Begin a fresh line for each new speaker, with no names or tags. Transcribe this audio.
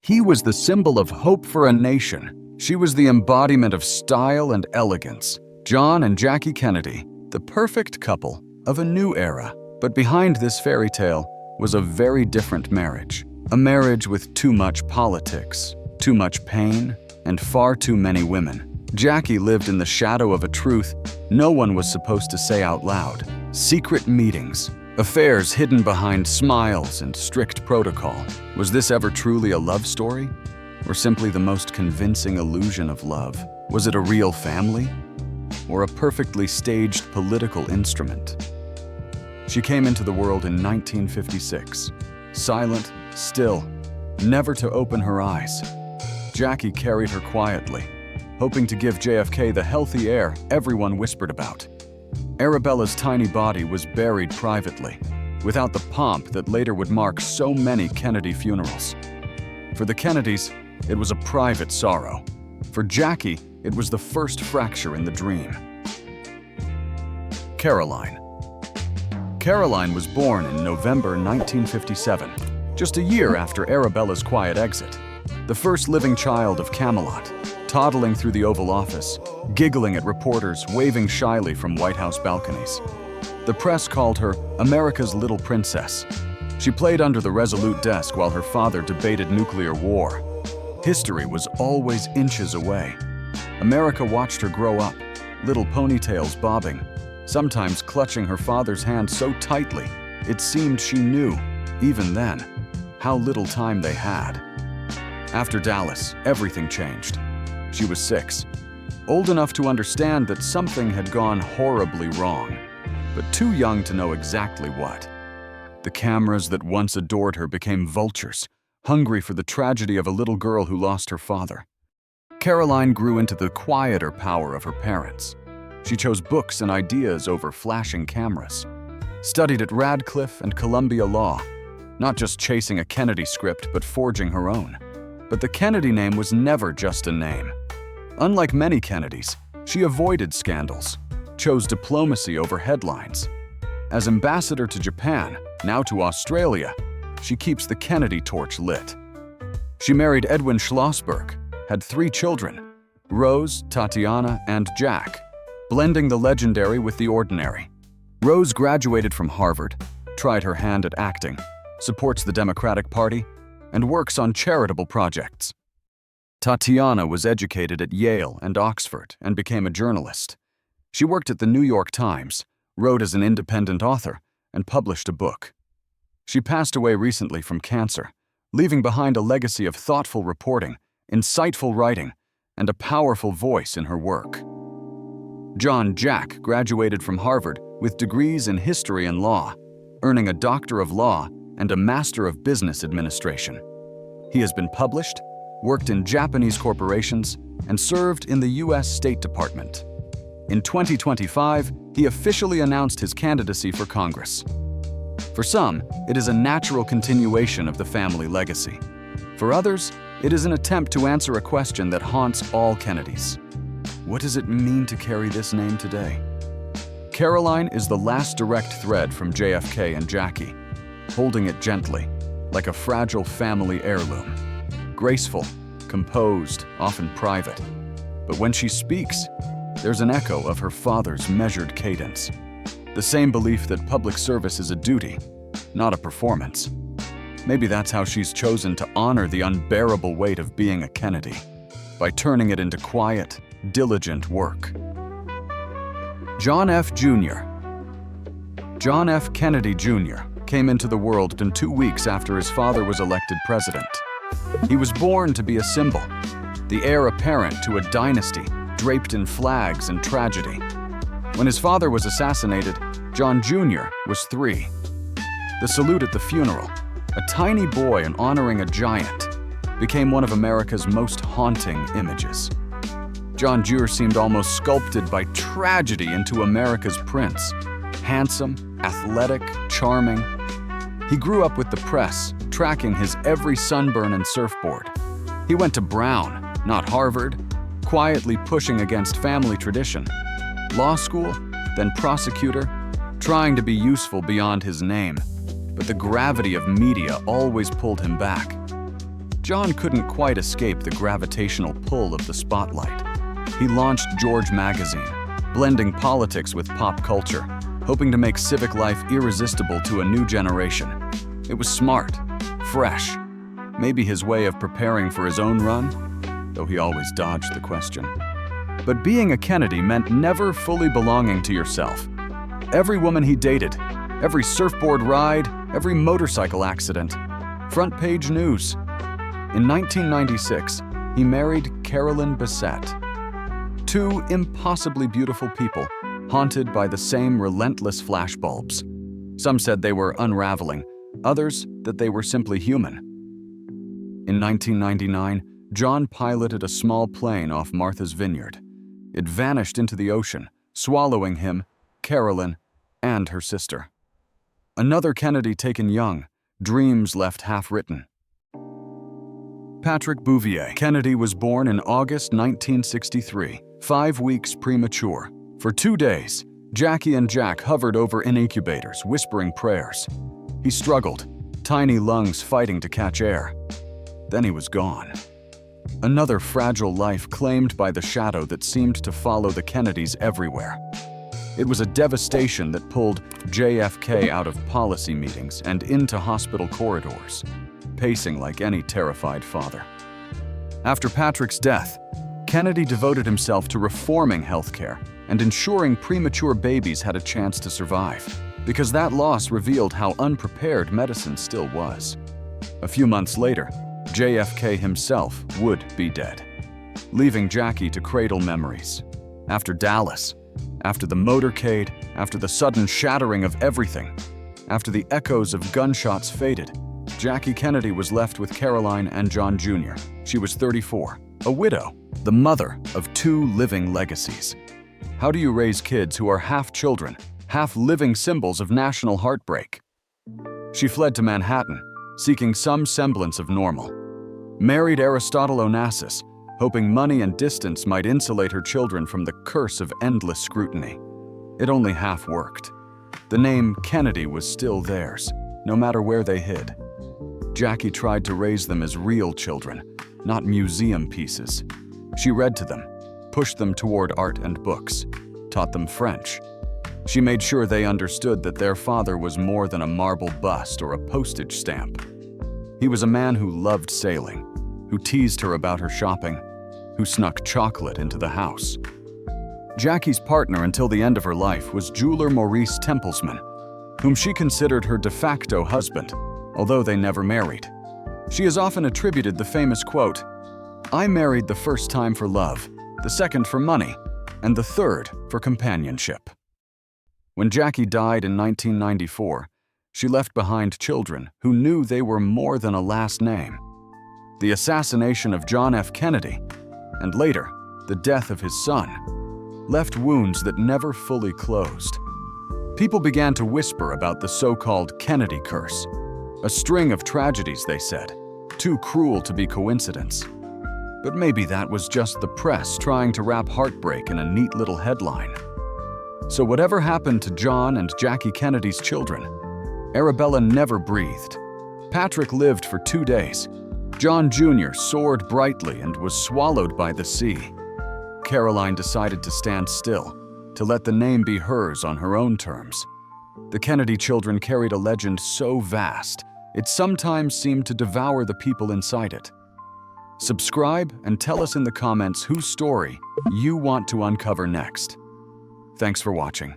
He was the symbol of hope for a nation. She was the embodiment of style and elegance. John and Jackie Kennedy, the perfect couple of a new era. But behind this fairy tale was a very different marriage. A marriage with too much politics, too much pain, and far too many women. Jackie lived in the shadow of a truth no one was supposed to say out loud. Secret meetings, affairs hidden behind smiles and strict protocol. Was this ever truly a love story? Or simply the most convincing illusion of love? Was it a real family? Or a perfectly staged political instrument? She came into the world in 1956, silent, still, never to open her eyes. Jackie carried her quietly, hoping to give JFK the healthy air everyone whispered about. Arabella's tiny body was buried privately, without the pomp that later would mark so many Kennedy funerals. For the Kennedys, it was a private sorrow. For Jackie, it was the first fracture in the dream. Caroline. Caroline was born in November 1957, just a year after Arabella's quiet exit. The first living child of Camelot, toddling through the Oval Office, giggling at reporters waving shyly from White House balconies. The press called her America's little princess. She played under the resolute desk while her father debated nuclear war. History was always inches away. America watched her grow up, little ponytails bobbing, sometimes clutching her father's hand so tightly it seemed she knew, even then, how little time they had. After Dallas, everything changed. She was 6, old enough to understand that something had gone horribly wrong, but too young to know exactly what. The cameras that once adored her became vultures, hungry for the tragedy of a little girl who lost her father. Caroline grew into the quieter power of her parents. She chose books and ideas over flashing cameras, studied at Radcliffe and Columbia Law, not just chasing a Kennedy script but forging her own. But the Kennedy name was never just a name. Unlike many Kennedys, she avoided scandals, chose diplomacy over headlines. As ambassador to Japan, now to Australia, she keeps the Kennedy torch lit. She married Edwin Schlossberg, had 3 children, Rose, Tatiana, and Jack, blending the legendary with the ordinary. Rose graduated from Harvard, tried her hand at acting, supports the Democratic Party, and works on charitable projects. Tatiana was educated at Yale and Oxford and became a journalist. She worked at the New York Times, wrote as an independent author, and published a book. She passed away recently from cancer, leaving behind a legacy of thoughtful reporting, insightful writing, and a powerful voice in her work. John Jack graduated from Harvard with degrees in history and law, earning a Doctor of Law and a Master of Business Administration. He has been published, worked in Japanese corporations, and served in the U.S. State Department. In 2025, he officially announced his candidacy for Congress. For some, it is a natural continuation of the family legacy. For others, it is an attempt to answer a question that haunts all Kennedys. What does it mean to carry this name today? Caroline is the last direct thread from JFK and Jackie, holding it gently, like a fragile family heirloom. Graceful, composed, often private. But when she speaks, there's an echo of her father's measured cadence. The same belief that public service is a duty, not a performance. Maybe that's how she's chosen to honor the unbearable weight of being a Kennedy, by turning it into quiet, diligent work. John F. Jr. John F. Kennedy Jr. came into the world in 2 weeks after his father was elected president. He was born to be a symbol, the heir apparent to a dynasty draped in flags and tragedy. When his father was assassinated, John Jr. was 3. The salute at the funeral, a tiny boy honoring a giant, became one of America's most haunting images. John Jr. seemed almost sculpted by tragedy into America's prince. Handsome, athletic, charming. He grew up with the press, tracking his every sunburn and surfboard. He went to Brown, not Harvard, quietly pushing against family tradition. Law school, then prosecutor, trying to be useful beyond his name. But the gravity of media always pulled him back. John couldn't quite escape the gravitational pull of the spotlight. He launched George magazine, blending politics with pop culture, hoping to make civic life irresistible to a new generation. It was smart, fresh, maybe his way of preparing for his own run, though he always dodged the question. But being a Kennedy meant never fully belonging to yourself. Every woman he dated, every surfboard ride, every motorcycle accident, front page news. In 1996, he married Carolyn Bessette. Two impossibly beautiful people, haunted by the same relentless flashbulbs. Some said they were unraveling, others that they were simply human. In 1999, John piloted a small plane off Martha's Vineyard. It vanished into the ocean, swallowing him, Carolyn, and her sister. Another Kennedy taken young, dreams left half-written. Patrick Bouvier Kennedy was born in August 1963, 5 weeks premature. For 2 days, Jackie and Jack hovered over in incubators, whispering prayers. He struggled, tiny lungs fighting to catch air. Then he was gone. Another fragile life claimed by the shadow that seemed to follow the Kennedys everywhere. It was a devastation that pulled JFK out of policy meetings and into hospital corridors, pacing like any terrified father. After Patrick's death, Kennedy devoted himself to reforming healthcare and ensuring premature babies had a chance to survive, because that loss revealed how unprepared medicine still was. A few months later, JFK himself would be dead, leaving Jackie to cradle memories. After Dallas, after the motorcade, after the sudden shattering of everything, after the echoes of gunshots faded, Jackie Kennedy was left with Caroline and John Jr. She was 34, a widow, the mother of 2 living legacies. How do you raise kids who are half children, half living symbols of national heartbreak? She fled to Manhattan, seeking some semblance of normal. Married Aristotle Onassis, hoping money and distance might insulate her children from the curse of endless scrutiny. It only half worked. The name Kennedy was still theirs, no matter where they hid. Jackie tried to raise them as real children, not museum pieces. She read to them, pushed them toward art and books, taught them French. She made sure they understood that their father was more than a marble bust or a postage stamp. He was a man who loved sailing, who teased her about her shopping, who snuck chocolate into the house. Jackie's partner until the end of her life was jeweler Maurice Templesman, whom she considered her de facto husband, although they never married. She has often attributed the famous quote, "I married the first time for love, the second for money, and the third for companionship." When Jackie died in 1994, she left behind children who knew they were more than a last name. The assassination of John F. Kennedy, and later, the death of his son, left wounds that never fully closed. People began to whisper about the so-called Kennedy curse, a string of tragedies, they said, too cruel to be coincidence. But maybe that was just the press trying to wrap heartbreak in a neat little headline. So whatever happened to John and Jackie Kennedy's children, Arabella never breathed. Patrick lived for 2 days. John Jr. soared brightly and was swallowed by the sea. Caroline decided to stand still, to let the name be hers on her own terms. The Kennedy children carried a legend so vast, it sometimes seemed to devour the people inside it. Subscribe and tell us in the comments whose story you want to uncover next. Thanks for watching.